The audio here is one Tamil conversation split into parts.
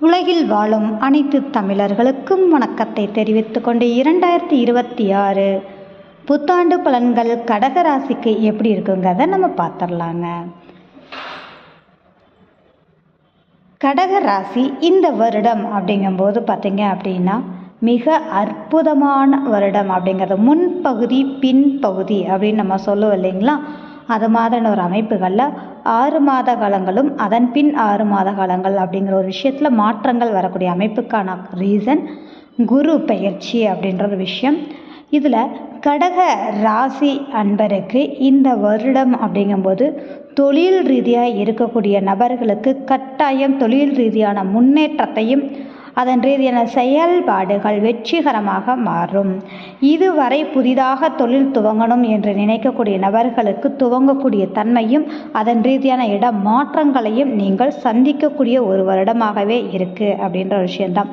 உலகில் வாழும் அனைத்து தமிழர்களுக்கும் வணக்கத்தை தெரிவித்துக் கொண்டு 2026 புத்தாண்டு பலன்கள் கடக ராசிக்கு எப்படி இருக்குங்கிறத நம்ம பார்த்துடலாங்க. கடக ராசி இந்த வருடம் அப்படிங்கும்போது பார்த்தீங்க அப்படின்னா மிக அற்புதமான வருடம் அப்படிங்கிறது. முன்பகுதி பின்பகுதி அப்படின்னு நம்ம சொல்லுவோம் இல்லைங்களா, அது மாதிரியான ஒரு அமைப்புகளில் 6 மாத காலங்களும் அதன் பின் 6 மாத காலங்கள் அப்படிங்கிற ஒரு விஷயத்தில் மாற்றங்கள் வரக்கூடிய அமைப்புக்கான ரீசன் குரு பெயர்ச்சி அப்படின்ற ஒரு விஷயம். இதில் கடக ராசி அன்பருக்கு இந்த வருடம் அப்படிங்கும்போது தொழில் ரீதியாக இருக்கக்கூடிய நபர்களுக்கு கட்டாயம் தொழில் ரீதியான முன்னேற்றத்தையும் அதன் ரீதியான செயல்பாடுகள் வெற்றிகரமாக மாறும். இதுவரை புதிதாக தொழில் துவங்கணும் என்று நினைக்கக்கூடிய நபர்களுக்கு துவங்கக்கூடிய தன்மையும் அதன் ரீதியான இட மாற்றங்களையும் நீங்கள் சந்திக்கக்கூடிய ஒரு வருடமாகவே இருக்குது அப்படின்ற ஒரு விஷயம்தான்.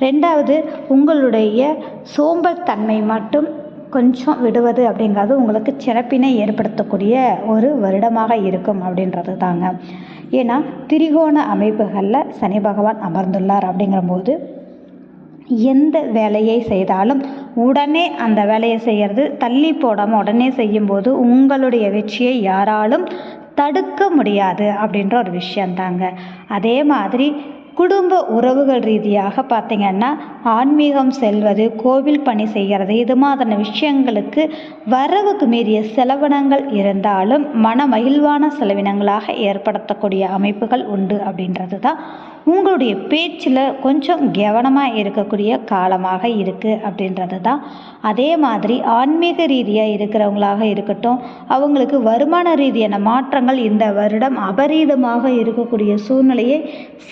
ரெண்டாவது, உங்களுடைய சோம்பல் தன்மை மட்டும் கொஞ்சம் விடுவது அப்படிங்கிறது உங்களுக்கு சிறப்பினை ஏற்படுத்தக்கூடிய ஒரு வருடமாக இருக்கும் அப்படின்றது தாங்க. ஏன்னா திரிகோண அமைப்புகளில் சனி பகவான் அமர்ந்துள்ளார் அப்படிங்கிறபோது எந்த வேலையை செய்தாலும் உடனே அந்த வேலையை செய்கிறது, தள்ளி போடாமல் உடனே செய்யும்போது உங்களுடைய வெற்றியை யாராலும் தடுக்க முடியாது அப்படின்ற ஒரு விஷயந்தாங்க. அதே மாதிரி குடும்ப உறவுகள் ரீதியாக பார்த்திங்கன்னா ஆன்மீகம் செல்வது, கோவில் பணி செய்கிறது, இது மாதிரியான விஷயங்களுக்கு வரவுக்கு மீறிய செலவினங்கள் இருந்தாலும் மன மகிழ்வான செலவினங்களாக ஏற்படுத்தக்கூடிய அமைப்புகள் உண்டு அப்படின்றது தான். உங்களுடைய பேச்சில் கொஞ்சம் கவனமாக இருக்கக்கூடிய காலமாக இருக்குது அப்படின்றது தான். அதே மாதிரி ஆன்மீக ரீதியாக இருக்கிறவங்களாக இருக்கட்டும், அவங்களுக்கு வருமான ரீதியான மாற்றங்கள் இந்த வருடம் அபரீதமாக இருக்கக்கூடிய சூழ்நிலையை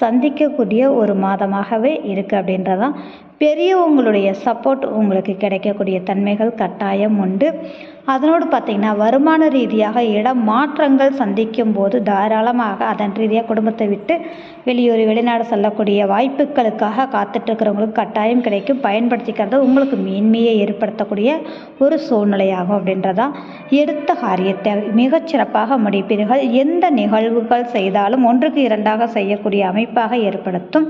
சந்திக்கக்கூடிய ஒரு மாதமாகவே இருக்குது அப்படின்றதான். பெரியவங்களுடைய சப்போர்ட் உங்களுக்கு கிடைக்கக்கூடிய தன்மைகள் கட்டாயம் உண்டு. அதனோடு பார்த்திங்கன்னா வருமான ரீதியாக இடம் மாற்றங்கள் சந்திக்கும் போது தாராளமாக அதன் ரீதியாக குடும்பத்தை விட்டு வெளியூர் வெளிநாடு செல்லக்கூடிய வாய்ப்புகளுக்காக காத்துட்ருக்கிறவங்களுக்கு கட்டாயம் கிடைக்கும். பயன்படுத்திக்கிறது உங்களுக்கு மேன்மையை ஏற்படுத்தக்கூடிய ஒரு சூழ்நிலையாகும் அப்படின்றதான். எடுத்த காரியத்தை மிகச்சிறப்பாக முடிப்பீர்கள். எந்த நிகழ்வுகள் செய்தாலும் 1க்கு 2ஆக செய்யக்கூடிய அமைப்பாக ஏற்படுத்தும்.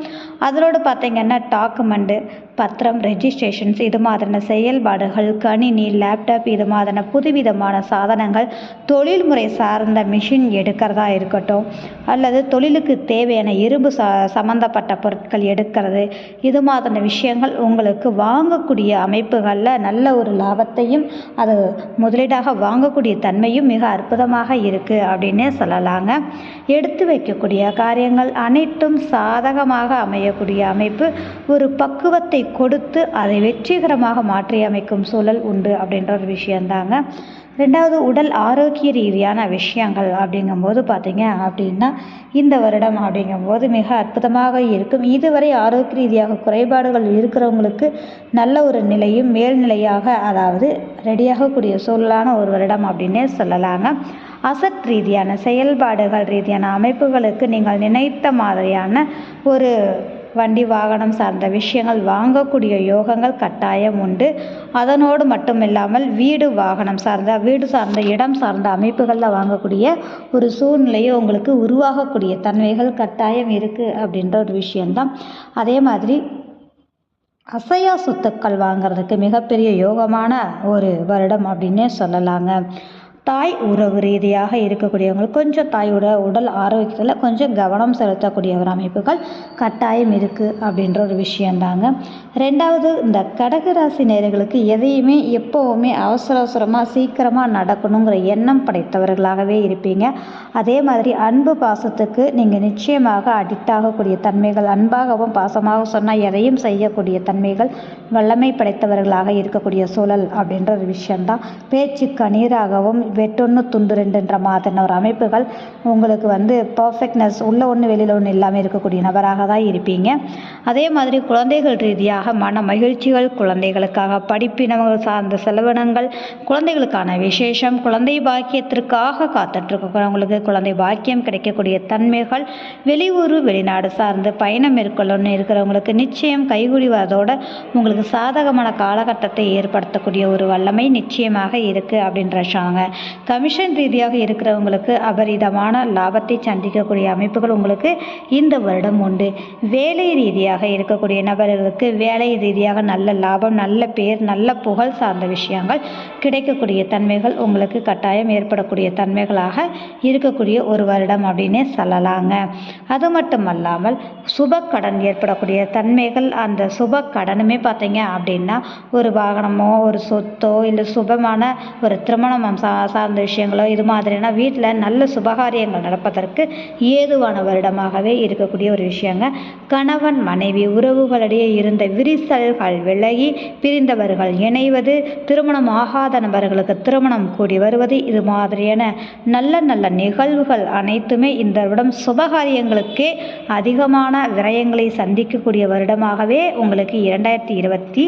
அதனோடு பார்த்திங்கன்னா டாக்குமெண்ட்டு, பத்திரம், ரெஜிஸ்ட்ரேஷன்ஸ், இது மாதிரியான செயல்பாடுகள், கணினி, லேப்டாப், இது மாதிரியான புதுவிதமான சாதனங்கள், தொழில்முறை சார்ந்த மிஷின் எடுக்கிறதா இருக்கட்டும், அல்லது தொழிலுக்கு தேவையான இரும்பு சம்மந்தப்பட்ட பொருட்கள் எடுக்கிறது, இது மாதிரியான விஷயங்கள் உங்களுக்கு வாங்கக்கூடிய அமைப்புகளில் நல்ல ஒரு லாபத்தையும் அது முதலீடாக வாங்கக்கூடிய தன்மையும் மிக அற்புதமாக இருக்குது அப்படின்னே சொல்லலாங்க. எடுத்து வைக்கக்கூடிய காரியங்கள் அனைத்தும் சாதகமாக அமையக்கூடிய அமைப்பு, ஒரு பக்குவத்தை கொடுத்து அதை வெற்றிகரமாக மாற்றி அமைக்கும் சூழல் உண்டு அப்படின்ற ஒரு விஷயந்தாங்க. ரெண்டாவது, உடல் ஆரோக்கிய ரீதியான விஷயங்கள் அப்படிங்கும்போது பார்த்தீங்க அப்படின்னா இந்த வருடம் அப்படிங்கும்போது மிக அற்புதமாக இருக்கும். இதுவரை ஆரோக்கிய ரீதியாக குறைபாடுகள் இருக்கிறவங்களுக்கு நல்ல ஒரு நிலையும் மேல்நிலையாக அதாவது ரெடியாகக்கூடிய சூழலான ஒரு வருடம் அப்படின்னே சொல்லலாங்க. அசட் ரீதியான செயல்பாடுகள் ரீதியான அமைப்புகளுக்கு நீங்கள் நினைத்த மாதிரியான ஒரு வண்டி வாகனம் சார்ந்த விஷயங்கள் வாங்கக்கூடிய யோகங்கள் கட்டாயம் உண்டு. அதனோடு மட்டும் இல்லாமல் வீடு வாகனம் சார்ந்த இடம் சார்ந்த அமைப்புகளில் வாங்கக்கூடிய ஒரு சூழ்நிலையை உங்களுக்கு உருவாகக்கூடிய தன்மைகள் கட்டாயம் இருக்குது அப்படின்ற ஒரு விஷயந்தான். அதே மாதிரி அசையா சொத்துக்கள் வாங்கிறதுக்கு மிகப்பெரிய யோகமான ஒரு வருடம் அப்படின்னே சொல்லலாங்க. தாய் உறவு ரீதியாக இருக்கக்கூடியவங்களுக்கு கொஞ்சம் தாயோட உடல் ஆரோக்கியத்தில் கொஞ்சம் கவனம் செலுத்தக்கூடிய ஒரு அமைப்புகள் கட்டாயம் இருக்குது அப்படின்ற ஒரு விஷயந்தாங்க. ரெண்டாவது, இந்த கடகராசி நேயர்களுக்கு எதையுமே எப்போவுமே அவசரமாக சீக்கிரமாக நடக்கணுங்கிற எண்ணம் படைத்தவர்களாகவே இருப்பீங்க. அதே மாதிரி அன்பு பாசத்துக்கு நீங்கள் நிச்சயமாக அடிக்ட் ஆகக்கூடிய தன்மைகள், அன்பாகவும் பாசமாக சொன்னால் எதையும் செய்யக்கூடிய தன்மைகள் வல்லமை படைத்தவர்களாக இருக்கக்கூடிய சூழல் அப்படின்ற ஒரு விஷயந்தான். பேச்சு கணீராகவும் வெட்டொன்று துண்டு ரெண்டுன்ற மாதிரியான ஒரு அமைப்புகள் உங்களுக்கு பர்ஃபெக்ட்னஸ் உள்ள ஒன்று வெளியில் ஒன்று இல்லாமல் இருக்கக்கூடிய நபராக தான் இருப்பீங்க. அதே மாதிரி குழந்தைகள் ரீதியாக மன மகிழ்ச்சிகள், குழந்தைகளுக்காக படிப்பினங்கள் சார்ந்த செலவினங்கள், குழந்தைகளுக்கான விசேஷம், குழந்தை பாக்கியத்திற்காக காத்துட்ருக்கிறவங்களுக்கு குழந்தை பாக்கியம் கிடைக்கக்கூடிய தன்மைகள், வெளியூர் வெளிநாடு சார்ந்து பயணம் மேற்கொள்ளணும்னு இருக்கிறவங்களுக்கு நிச்சயம் கைகூடி வரதோட உங்களுக்கு சாதகமான காலகட்டத்தை ஏற்படுத்தக்கூடிய ஒரு வல்லமை நிச்சயமாக இருக்குது அப்படின்றாங்க. கமிஷன் ரீதியாக இருக்கிறவங்களுக்கு அபரிதமான லாபத்தை சந்திக்கக்கூடிய அமைப்புகள் உங்களுக்கு இந்த வருடம் உண்டு. வேலை ரீதியாக இருக்கக்கூடிய நபர்களுக்கு வேலை ரீதியாக நல்ல லாபம், நல்ல பேர், நல்ல புகழ் சார்ந்த விஷயங்கள் கிடைக்கக்கூடிய தன்மைகள் உங்களுக்கு கட்டாயம் ஏற்படக்கூடிய தன்மைகளாக இருக்கக்கூடிய ஒரு வருடம் அப்படின்னே சொல்லலாங்க. அது மட்டும் அல்லாமல் சுப கடன் ஏற்படக்கூடிய தன்மைகள், அந்த சுப கடனுமே பார்த்தீங்க அப்படின்னா ஒரு வாகனமோ ஒரு சொத்தோ இல்லை சுபமான ஒரு திருமணம் சார்ந்த விஷயங்களோ இது மாதிரினா வீட்டில் நல்ல சுபகாரியங்கள் நடப்பதற்கு ஏதுவான வருடமாகவே இருக்கக்கூடிய ஒரு விஷயங்க. கணவன் மனைவி உறவுகளிடையே இருந்த விரிசல்கள் விலகி பிரிந்தவர்கள் இணைவது, திருமணம் ஆகாத நபர்களுக்கு திருமணம் கூடி வருவது, இது மாதிரியான நல்ல நல்ல நிகழ்வுகள் அனைத்துமே இந்த வருடம் சுபகாரியங்களுக்கே அதிகமான விரயங்களை சந்திக்கக்கூடிய வருடமாகவே உங்களுக்கு 2026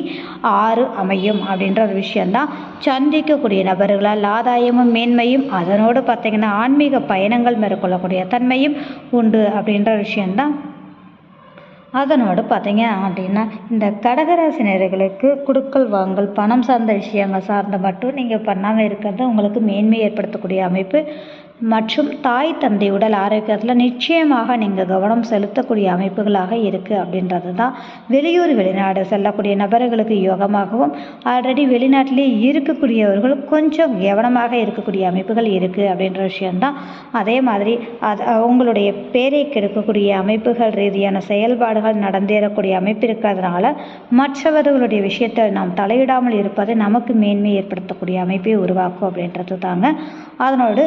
அமையும் அப்படின்ற ஒரு விஷயந்தான். சந்திக்கக்கூடிய நபர்களால் ஆதாயமும் மேன்மையும், அதனோடு பார்த்தீங்கன்னா ஆன்மீக பயணங்கள் மேற்கொள்ளக்கூடிய தன்மையும் உண்டு அப்படின்ற விஷயந்தான். அதனோடு பார்த்தீங்க அப்படின்னா இந்த கடகராசினர்களுக்கு கொடுக்கல் வாங்கல், பணம் சார்ந்த விஷயங்கள் சார்ந்த மட்டும் நீங்கள் பண்ணாமல் இருக்கிறது உங்களுக்கு மேன்மை ஏற்படுத்தக்கூடிய அமைப்பு மற்றும் தாய் தந்தை உடல் ஆரோக்கியத்தில் நிச்சயமாக நீங்கள் கவனம் செலுத்தக்கூடிய அமைப்புகளாக இருக்குது அப்படின்றது தான். வெளியூர் வெளிநாடு செல்லக்கூடிய நபர்களுக்கு யோகமாகவும், ஆல்ரெடி வெளிநாட்டிலே இருக்கக்கூடியவர்கள் கொஞ்சம் கவனமாக இருக்கக்கூடிய அமைப்புகள் இருக்குது அப்படின்ற விஷயந்தான். அதே மாதிரி உங்களுடைய பேரை கெடுக்கக்கூடிய அமைப்புகள் ரீதியான செயல்பாடுகள் நடந்தேறக்கூடிய அமைப்பு இருக்கிறதுனால மற்றவர்களுடைய விஷயத்தில் நாம் தலையிடாமல் இருப்பது நமக்கு மேன்மை ஏற்படுத்தக்கூடிய அமைப்பை உருவாக்கும் அப்படின்றது தாங்க. அதனோடு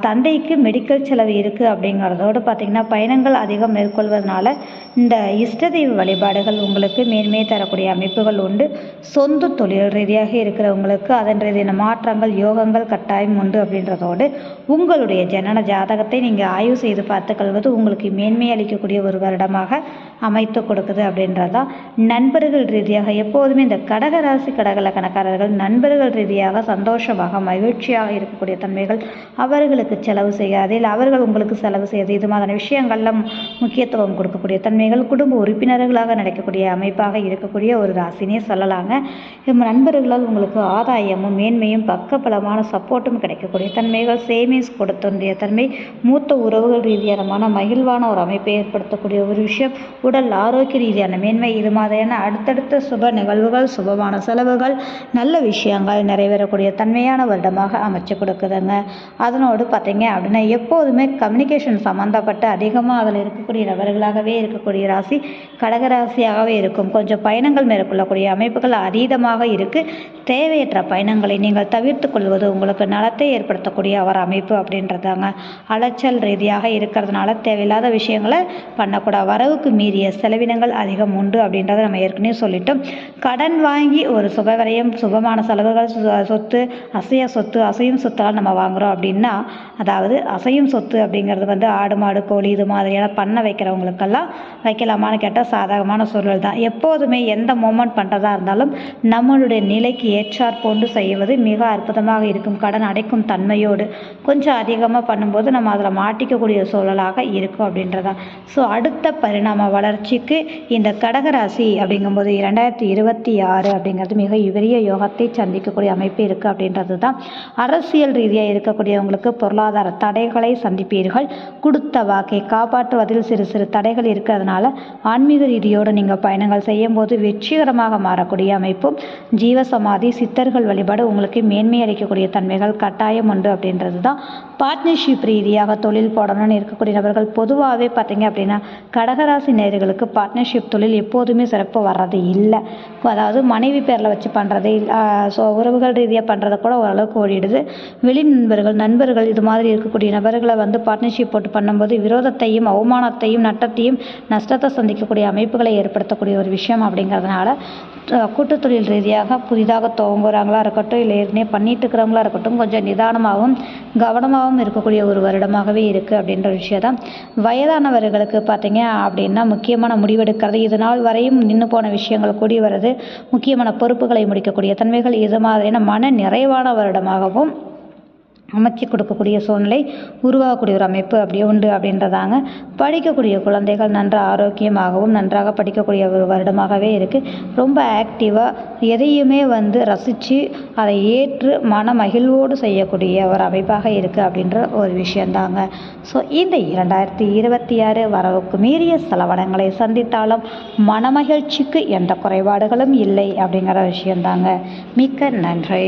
தந்தைக்கு மெடிக்கல் செலவு இருக்குது அப்படிங்கிறதோடு பார்த்திங்கன்னா பயணங்கள் அதிகம் மேற்கொள்வதனால இந்த இஷ்ட தெய்வ வழிபாடுகள் உங்களுக்கு மேன்மையை தரக்கூடிய அமைப்புகள் உண்டு. சொந்த தொழில் ரீதியாக இருக்கிறவங்களுக்கு அதன் ரீதியான மாற்றங்கள் யோகங்கள் கட்டாயம் உண்டு அப்படின்றதோடு உங்களுடைய ஜனன ஜாதகத்தை நீங்கள் ஆய்வு செய்து பார்த்துக்கொள்வது உங்களுக்கு மேன்மை அளிக்கக்கூடிய ஒரு வருடமாக அமைத்து கொடுக்குது அப்படின்றதான். நண்பர்கள் ரீதியாக எப்போதுமே இந்த கடகராசி கடகலக்கணக்காரர்கள் நண்பர்கள் ரீதியாக சந்தோஷமாக மகிழ்ச்சியாக இருக்கக்கூடிய தன்மைகள், அவர்களுக்கு செலவு செய்யாது இல்லை அவர்கள் உங்களுக்கு செலவு செய்யாது, இது மாதிரியான விஷயங்கள்ல முக்கியத்துவம் கொடுக்கக்கூடிய தன்மைகள், குடும்ப உறுப்பினர்களாக நடக்கக்கூடிய அமைப்பாக இருக்கக்கூடிய ஒரு ராசினே சொல்லலாங்க. நண்பர்களால் உங்களுக்கு ஆதாயமும் மேன்மையும் பக்கபலமான சப்போர்ட்டும் கிடைக்கக்கூடிய தன்மைகள், சேவிங்ஸ் கொடுத்துடைய தன்மை, மூத்த உறவுகள் ரீதியான மகிழ்வான ஒரு அமைப்பை ஏற்படுத்தக்கூடிய ஒரு விஷயம், உடல் ஆரோக்கிய ரீதியான மேன்மை, இது மாதிரியான அடுத்தடுத்த சுப நிகழ்வுகள், சுபமான செலவுகள், நல்ல விஷயங்கள் நிறைவேறக்கூடிய தன்மையான வருடமாக அமைச்சு கொடுக்குதுங்க. அதனோடு பார்த்தீங்க அப்படின்னா எப்போதுமே கம்யூனிகேஷன் சம்மந்தப்பட்ட அதிகமாக அதில் இருக்கக்கூடிய நபர்களாகவே இருக்கக்கூடிய ராசி கடகராசியாகவே இருக்கும். கொஞ்சம் பயணங்கள் மேற்கொள்ளக்கூடிய அமைப்புகள் அதீதமாக இருக்குது. தேவையற்ற பயணங்களை நீங்கள் தவிர்த்து கொள்வது உங்களுக்கு நலத்தை ஏற்படுத்தக்கூடிய ஒரு அமைப்பு அப்படின்றதாங்க. அலைச்சல் ரீதியாக இருக்கிறதுனால தேவையில்லாத விஷயங்களை பண்ணக்கூடாது. வரவுக்கு மீறிய செலவினங்கள் அதிகம் உண்டு அப்படின்றத நம்ம ஏற்கனவே சொல்லிட்டோம். கடன் வாங்கி ஒரு சுபவரையும் சுபமான செலவுகள், சொத்து, அசையும் சொத்தால் நம்ம வாங்குகிறோம் அப்படின்னா, அதாவது அசையும் சொத்து அப்படிங்கிறது ஆடு மாடு கோழி இது மாதிரியான பண்ண வைக்கிறவங்களுக்கெல்லாம் வைக்கலாமான்னு கேட்டால் சாதகமான சூழல் தான். எப்போதுமே எந்த மூமெண்ட் பண்ணுறதா இருந்தாலும் நம்மளுடைய நிலைக்கு ஏற்றாற் போன்று செய்வது மிக அற்புதமாக இருக்கும். கடன் அடைக்கும் தன்மையோடு கொஞ்சம் அதிகமாக பண்ணும்போது நம்ம அதில் மாட்டிக்கக்கூடிய சூழலாக இருக்கும் அப்படின்றதான். ஸோ அடுத்த பரிணாம வளர்ச்சிக்கு இந்த கடகராசி அப்படிங்கும்போது 2026 அப்படிங்கிறது மிக பெரிய யோகத்தை சந்திக்கக்கூடிய அமைப்பு இருக்குது அப்படின்றது தான். அரசியல் ரீதியாக இருக்கக்கூடியவங்களுக்கு பொருளாதார தடைகளை சந்திப்பீர்கள். கொடுத்த வாக்கை காப்பாற்றுவதில் சிறு சிறு தடைகள் இருக்கிறதுனால ஆன்மீக ரீதியோடு நீங்கள் பயணங்கள் செய்யும் போது வெற்றிகரமாக மாறக்கூடிய அமைப்பும், ஜீவசமாதி சித்தர்கள் வழிபாடு உங்களுக்கு மேன்மை அளிக்கக்கூடிய தன்மைகள் கட்டாயம் உண்டு அப்படின்றது தான். பார்ட்னர்ஷிப் ரீதியாக தொழில் போடணும்னு இருக்கக்கூடிய நபர்கள் பொதுவாகவே பார்த்தீங்க அப்படின்னா கடகராசி நேயர்களுக்கு பார்ட்னர்ஷிப் தொழில் எப்போதுமே சிறப்பு வர்றது இல்லை. அதாவது மனைவி பேரில் வச்சு பண்ணுறது, ஸோ உறவுகள் ரீதியாக பண்ணுறது கூட ஓரளவுக்கு ஓடிடுது. வெளி நண்பர்கள் இது மாதிரி இருக்கக்கூடிய நபர்களை பார்ட்னர்ஷிப் போட்டு பண்ணும்போது விரோதத்தையும் அவமானத்தையும் நட்டத்தையும் நஷ்டத்தை சந்திக்கக்கூடிய அமைப்புகளை ஏற்படுத்தக்கூடிய ஒரு விஷயம் அப்படிங்கிறதுனால கூட்டு தொழில் ரீதியாக புதிதாக துவங்குறாங்களா இருக்கட்டும் இல்லை ஏற்கனவே பண்ணிட்டு இருக்கிறவங்களா இருக்கட்டும் கொஞ்சம் நிதானமாகவும் கவனமாகவும் இருக்கக்கூடிய ஒரு வருடமாகவே இருக்குது அப்படின்ற விஷயம் தான். வயதானவர்களுக்கு பார்த்தீங்க அப்படின்னா முக்கியமான முடிவெடுக்கிறது, இது நாள் வரையும் நின்று போன விஷயங்கள் கூடி வருது, முக்கியமான பொறுப்புகளை முடிக்கக்கூடிய தன்மைகள், இது மாதிரியான மன நிறைவான வருடமாகவும் அமைச்சு கொடுக்கக்கூடிய சூழ்நிலை உருவாகக்கூடிய ஒரு அமைப்பு அப்படியே உண்டு அப்படின்றதாங்க. படிக்கக்கூடிய குழந்தைகள் நன்ற ஆரோக்கியமாகவும் நன்றாக படிக்கக்கூடிய ஒரு வருடமாகவே இருக்குது. ரொம்ப ஆக்டிவாக எதையுமே ரசித்து அதை ஏற்று மன மகிழ்வோடு செய்யக்கூடிய ஒரு அமைப்பாக இருக்குது அப்படின்ற ஒரு விஷயந்தாங்க. ஸோ இந்த 2026 வரவுக்கு மீறிய செலவினங்களை சந்தித்தாலும் மனமகிழ்ச்சிக்கு எந்த குறைபாடுகளும் இல்லை அப்படிங்கிற விஷயந்தாங்க. மிக்க நன்றி.